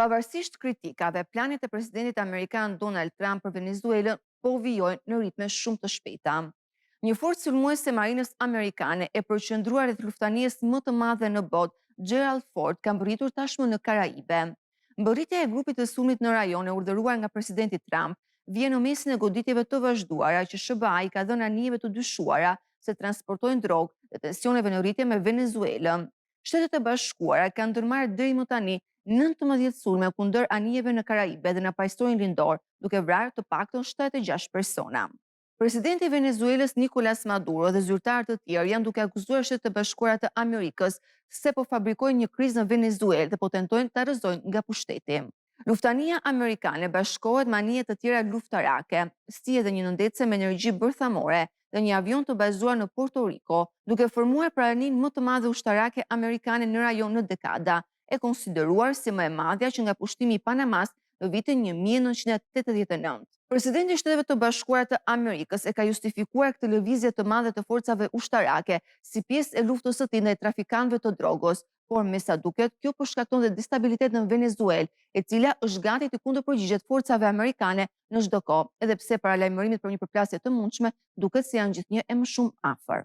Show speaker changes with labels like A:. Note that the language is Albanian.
A: Pavarësisht kritikave, planet e presidentit Amerikan Donald Trump për Venezuelën po vijojnë në ritme shumë të shpejta. Një forcë sulmuese marinës amerikane e përqendruar rreth luftanies më të madhe në botë, Gerald Ford, ka mbërritur tashmë në Karaibe. Mbërritja e grupit të sulmit në rajon e urdhëruar nga presidenti Trump vjen në mesin e goditjeve të vazhduara që SBA-i ka dhënë anijeve të dyshuara se transportojnë drogë dhe tensioneve në rritje me Venezuelën. Shtetet e Bashkuara kanë ndërmarrë deri më tani 19 sulme kundër anijeve në Karaibe dhe në pajtorin lindor, duke vrarë të paktën 76 persona. Presidenti i Venezuelës Nicolas Maduro dhe zyrtarë të tjerë janë duke akuzuar Shtetet e Bashkuara të Amerikës se po fabrikojnë një krizë në Venezuelë dhe po tentojnë ta rrëzojnë nga pushteti. Luftania amerikane bashkohet me anije të tjera luftarake, si edhe një nëndece me energji bërthamore dhe një avion të bazuar në Puerto Rico, duke formuar praninë më të madhe ushtarake amerikane në rajon në dekada, e konsideruar si më e madhja që nga pushtimi i Panamas në vitin 1989. Presidenti i Shteteve të Bashkuara të Amerikës e ka justifikuar këtë lëvizje të madhe të forcave ushtarake si pjesë e luftës së tij ndaj trafikantëve të drogës, por me sa duket, kjo po shkakton dhe destabilitet në Venezuelë, e cila është gati të kundërpërgjigjet forcave amerikane në çdo kohë, edhe pse paralajmërimet për një përplasje të mundshme duket se janë gjithnjë e më shumë afër.